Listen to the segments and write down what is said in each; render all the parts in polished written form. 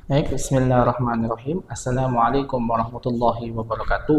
Baik, bismillahirrahmanirrahim. Assalamualaikum warahmatullahi wabarakatuh.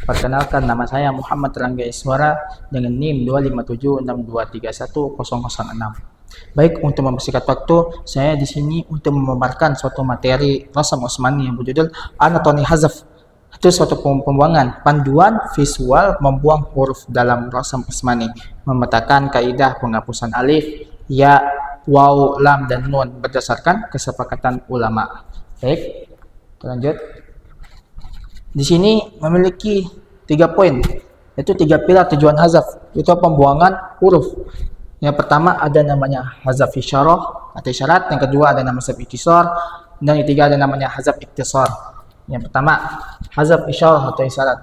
Perkenalkan, nama saya Muhammad Rangga Iswara dengan NIM 25762310006. Baik, untuk mempersingkat waktu, saya di sini untuk memaparkan suatu materi Rasam Utsmani yang berjudul Anatomi Hazaf. Itu suatu pembuangan panduan visual membuang huruf dalam Rasam Utsmani, memetakan kaidah penghapusan alif, ya, waw, lam, dan nun berdasarkan kesepakatan ulama. Baik, lanjut. Di sini memiliki 3 poin, yaitu 3 pilar tujuan hazaf, itu pembuangan huruf. Yang pertama ada namanya hazaf isyarah atau isyarat, yang kedua ada namanya hazaf iktisar, dan yang ketiga ada namanya hazaf iktisar. Yang pertama, hazaf isyarah atau isyarat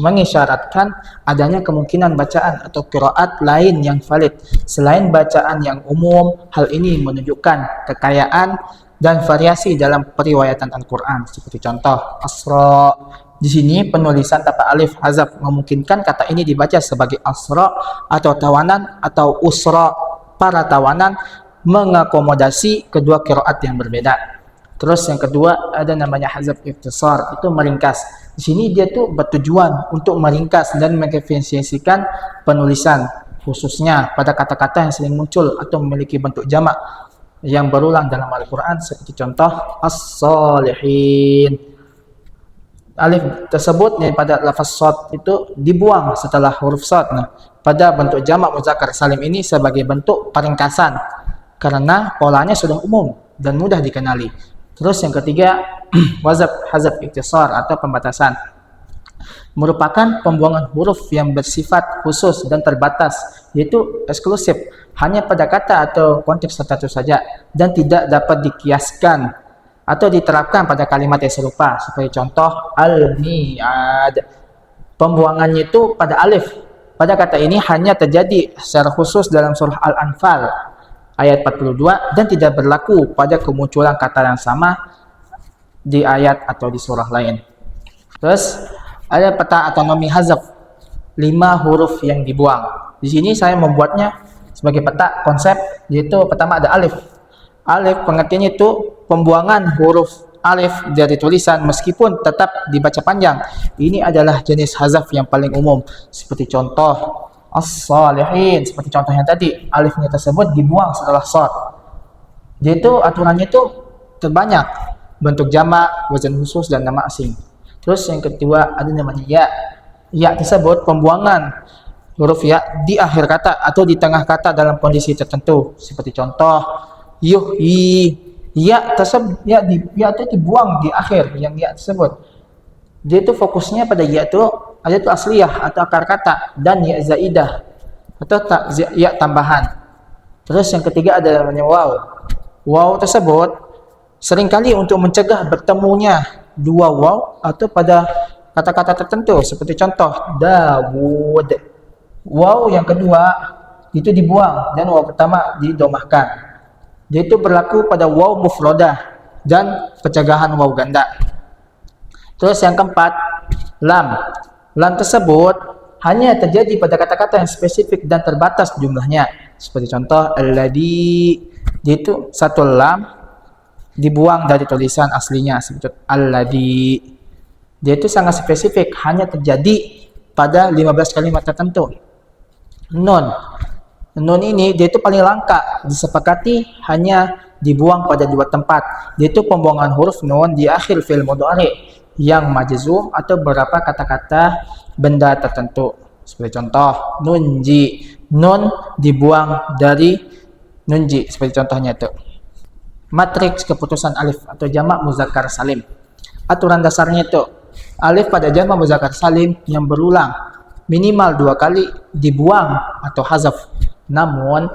mengisyaratkan adanya kemungkinan bacaan atau qiraat lain yang valid selain bacaan yang umum. Hal ini menunjukkan kekayaan dan variasi dalam periwayatan Al-Qur'an. Seperti contoh Asra. Di sini penulisan tanpa alif hazaf memungkinkan kata ini dibaca sebagai asra atau tawanan atau usra, para tawanan, mengakomodasi kedua qiraat yang berbeda. Terus yang kedua ada namanya hazaf ikhtisar, itu meringkas. Di sini dia tuh bertujuan untuk meringkas dan mengefisiensikan penulisan, khususnya pada kata-kata yang sering muncul atau memiliki bentuk jamak yang berulang dalam Al-Quran, seperti contoh as-salihin. Alif tersebut daripada lafaz shad itu dibuang setelah huruf shad. Nah, pada bentuk jamak muzakkar salim ini sebagai bentuk peringkasan karena polanya sudah umum dan mudah dikenali. Terus yang ketiga, hazaf ikhtisar atau pembatasan, merupakan pembuangan huruf yang bersifat khusus dan terbatas, yaitu eksklusif hanya pada kata atau konteks tertentu saja dan tidak dapat dikiaskan atau diterapkan pada kalimat yang serupa. Seperti contoh al-mi'ad, pembuangannya itu pada alif. Pada kata ini hanya terjadi secara khusus dalam surah Al-Anfal ayat 42 dan tidak berlaku pada kemunculan kata yang sama di ayat atau di surah lain. Terus ada peta anatomi hazaf, 5 huruf yang dibuang. Di sini saya membuatnya sebagai peta konsep, yaitu pertama ada alif. Alif pengertiannya itu pembuangan huruf alif dari tulisan meskipun tetap dibaca panjang. Ini adalah jenis hazaf yang paling umum. Seperti contoh as-salihin, seperti contoh yang tadi, alifnya tersebut dibuang setelah shad. Dia itu aturannya itu terbanyak, bentuk jamak, wazan khusus, dan nama asing. Terus yang kedua ada namanya ya. Ya tersebut pembuangan huruf ya di akhir kata atau di tengah kata dalam kondisi tertentu. Seperti contoh yuhyi, ya tersebut ya itu dibuang di akhir yang ya tersebut. Dia itu fokusnya pada ya itu ada itu asliyah atau akar kata dan ya zaidah atau ya tambahan. Terus yang ketiga ada namanya waw. Waw tersebut seringkali untuk mencegah bertemunya dua waw atau pada kata-kata tertentu, seperti contoh Dawud. Waw yang kedua itu dibuang dan waw pertama didomahkan. Dia itu berlaku pada waw mufradah dan pencegahan waw ganda. Terus yang keempat, lam. Lam tersebut hanya terjadi pada kata-kata yang spesifik dan terbatas jumlahnya. Seperti contoh alladhi, dia itu satu lam dibuang dari tulisan aslinya, seperti alladhi. Dia itu sangat spesifik, hanya terjadi pada 15 kalimat tertentu. Nun. Nun ini dia itu paling langka, disepakati hanya dibuang pada 2 tempat. Dia itu pembuangan huruf nun di akhir fi'il mudhari yang majzum atau beberapa kata-kata benda tertentu. Seperti contoh nunji, nun dibuang dari nunji, seperti contohnya itu. Matriks keputusan alif atau jamak muzakkar salim. Aturan dasarnya itu alif pada jamak muzakkar salim yang berulang minimal 2 kali dibuang atau hazaf. Namun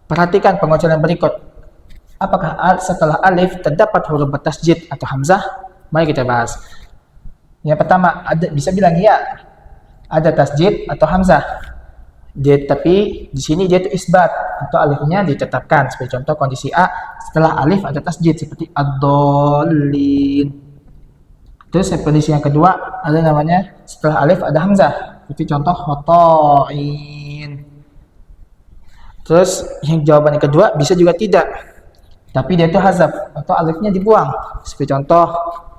perhatikan pengecualian berikut. Apakah setelah alif terdapat huruf bertasjid atau hamzah? Mari kita bahas. Yang pertama, bisa bilang ya, ada tasjid atau hamzah. Tapi di sini dia itu isbat atau alifnya ditetapkan. Seperti contoh kondisi A, setelah alif ada tasjid seperti ad-dallin. Terus kondisi yang kedua ada namanya setelah alif ada hamzah. Seperti contoh khata'in. Terus yang jawaban yang kedua bisa juga tidak. tapi dia itu hazaf atau alifnya dibuang. Seperti contoh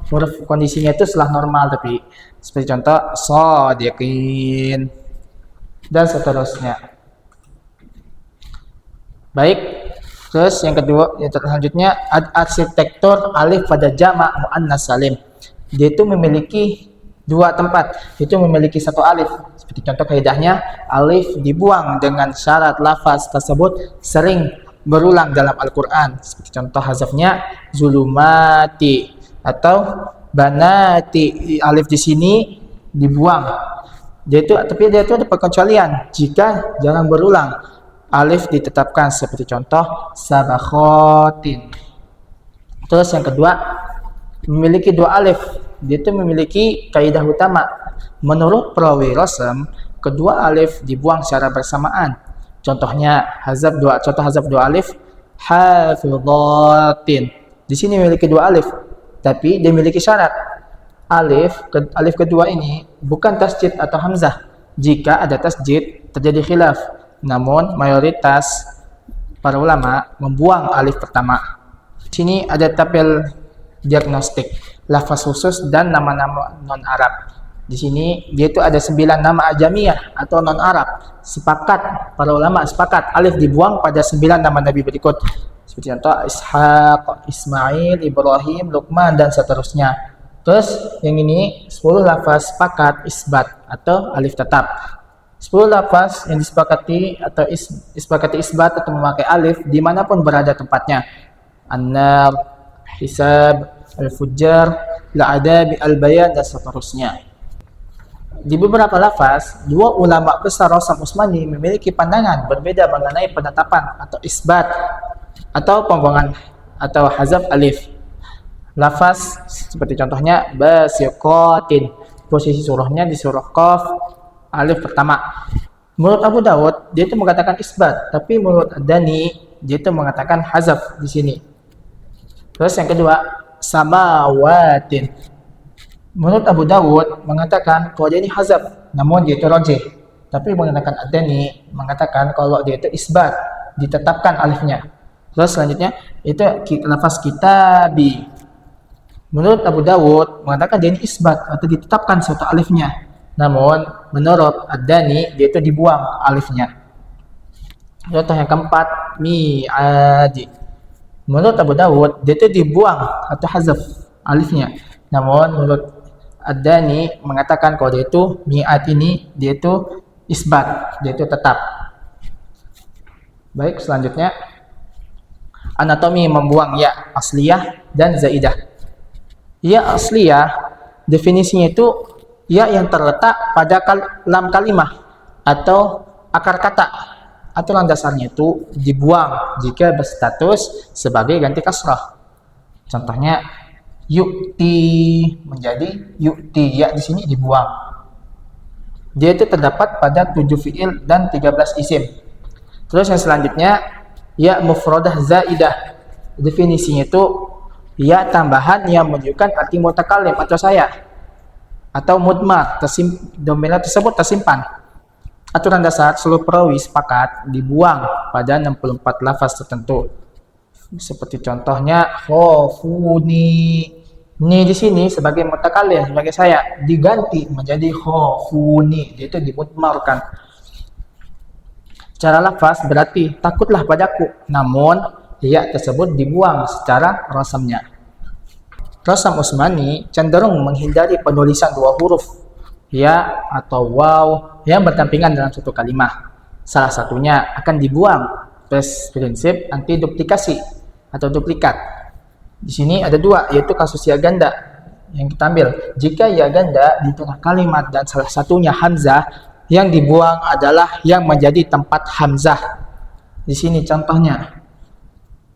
huruf kondisinya itu setelah normal, tapi seperti contoh shadiqin dan seterusnya. Baik, terus yang kedua, yang selanjutnya arsitektur alif pada jamak muannas salim. Dia itu memiliki dua tempat, itu memiliki satu alif. Seperti contoh kaidahnya, alif dibuang dengan syarat lafaz tersebut sering berulang dalam Al-Quran. Seperti contoh hazafnya zulumati atau banati, alif di sini dibuang. Tapi dia itu ada pengecualian jika jarang berulang. Alif ditetapkan seperti contoh sabakhotin. Terus yang kedua, memiliki dua alif. Dia itu memiliki kaidah utama. Menurut perawi Rasam, kedua alif dibuang secara bersamaan. Contohnya contoh hazaf dua alif hafidhatin. Di sini memiliki dua alif, tapi dia memiliki syarat. Alif kedua ini bukan tasjid atau hamzah. Jika ada tasjid terjadi khilaf. Namun mayoritas para ulama membuang alif pertama. Di sini ada tabel diagnostik lafaz khusus dan nama-nama non-Arab. Di sini dia itu ada 9 nama ajamiyah atau non-Arab. Para ulama sepakat alif dibuang pada 9 nama nabi berikut. Seperti contoh Ishaq, Ismail, Ibrahim, Luqman dan seterusnya. Terus yang ini 10 lafaz sepakat isbat atau alif tetap. 10 lafaz yang disepakati atau disepakati isbat atau memakai alif dimanapun berada tempatnya. An-nar, hisab, al-fujjar, al-adab, al-bayan dan seterusnya. Di beberapa lafaz, dua ulama besar Rasam Utsmani memiliki pandangan berbeda mengenai penetapan atau isbat atau pembuangan atau hazaf alif. Lafaz seperti contohnya basiqatin, posisi surahnya di surah Qaf, alif pertama. Menurut Abu Dawud, dia itu mengatakan isbat, tapi menurut Ad-Dani, dia itu mengatakan hazaf di sini. Terus yang kedua, samawatin. Menurut Abu Dawud mengatakan kalau dia ini hazaf, namun dia itu rajih. Tapi mengatakan Ad-Dani mengatakan kalau dia itu isbat, ditetapkan alifnya. Terus selanjutnya itu lafaz kitabi. Menurut Abu Dawud mengatakan dia ini isbat atau ditetapkan suatu alifnya. Namun menurut Ad-Dani dia itu dibuang alifnya. Contoh yang keempat, mi'adi. Menurut Abu Dawud dia itu dibuang atau hazaf alifnya. Namun menurut Ad-Dani mengatakan kalau dia itu mi'at ini dia itu isbat, dia itu tetap. Baik, selanjutnya anatomi membuang ya asliyah dan zaidah. Ya asliyah definisinya itu ya yang terletak pada lam kalimah atau akar kata. Aturan dasarnya itu dibuang jika berstatus sebagai ganti kasrah. Contohnya yukti menjadi yukti, ya di sini dibuang. Dia itu terdapat pada 7 fiil dan 13 isim. Terus yang selanjutnya ya mufradah zaidah. Definisinya itu ya tambahan yang menunjukkan arti mutakallim atau saya atau mudmar, dominan tersebut tersimpan. Aturan dasar seluruh perawi sepakat dibuang pada 64 lafaz tertentu. Seperti contohnya khofuni. Ni di sini sebagai mutakallim, sebagai saya, diganti menjadi khofuni. Dia itu dimudmarkan. Secara lafaz berarti takutlah padaku. Namun ya tersebut dibuang secara rasamnya. Rasam Utsmani cenderung menghindari penulisan dua huruf ya atau waw yang berdampingan dalam satu kalimat. Salah satunya akan dibuang. Prinsip anti duplikasi atau duplikat. Di sini ada dua, yaitu kasus ya ganda yang kita ambil. Jika ya ganda di tengah kalimat dan salah satunya hamzah, yang dibuang adalah yang menjadi tempat hamzah. Di sini contohnya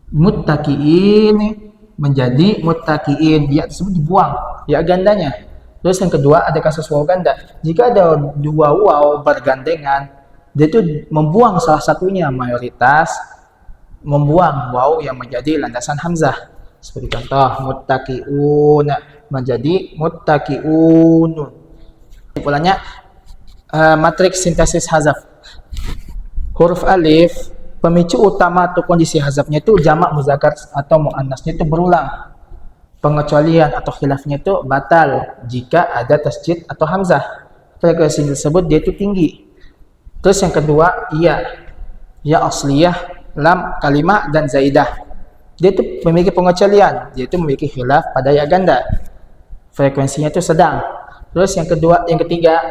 muttaqiin menjadi muttaqiin, ya tersebut dibuang ya gandanya. Terus yang kedua ada kasus waw ganda. Jika ada dua waw bergandengan, dia itu membuang salah satunya, mayoritas membuang waw yang menjadi landasan hamzah. Seperti contoh muttaqiun menjadi muttaqiunun. Kesimpulannya matriks sintesis hazaf. Huruf alif Pemicu utama atau kondisi hazafnya itu jamak muzakkar atau muannasnya itu berulang. Pengecualian atau khilafnya itu batal jika ada tasjid atau hamzah. Frekuensi tersebut dia itu tinggi. Terus yang kedua, ya asliyah, lam, kalimah, dan zaidah. Dia itu memiliki pengecualian, dia itu memiliki khilaf pada ya ganda. Frekuensinya itu sedang. Terus yang ketiga,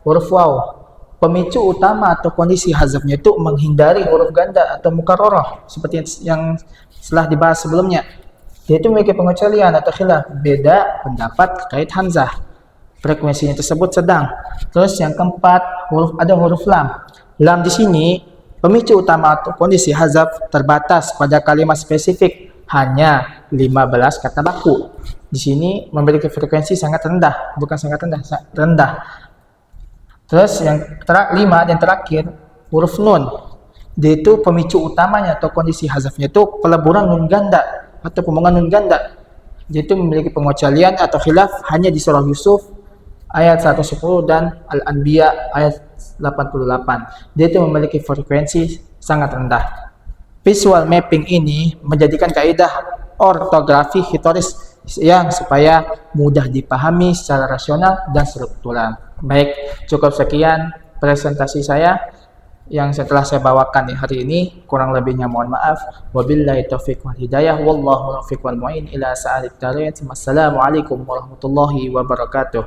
huruf waw. Pemicu utama atau kondisi hazafnya itu menghindari huruf ganda atau mukarrarah seperti yang setelah dibahas sebelumnya. Dia itu memiliki pengecualian atau khilaf, beda pendapat terkait hamzah. Frekuensinya tersebut sedang. Terus yang keempat, ada huruf lam. Lam di sini pemicu utama atau kondisi hazaf terbatas pada kalimat spesifik, hanya 15 kata baku. Di sini memiliki frekuensi sangat rendah, bukan sangat rendah, rendah. Terus yang terakhir, huruf nun. Dia itu pemicu utamanya atau kondisi hazafnya itu peleburan nun ganda atau pembuangan nun ganda. Dia itu memiliki pengecualian atau khilaf hanya di surah Yusuf ayat 110 dan Al-Anbiya ayat 88. Dia itu memiliki frekuensi sangat rendah. Visual mapping ini menjadikan kaidah ortografi historis yang supaya mudah dipahami secara rasional dan struktural. Baik, cukup sekian presentasi saya yang setelah saya bawakan hari ini. Kurang lebihnya mohon maaf. Wabillahi taufiq wal hidayah. Wallahu muwaffiq wal mu'in ila sa'alit tariq. Wassalamualaikum warahmatullahi wabarakatuh.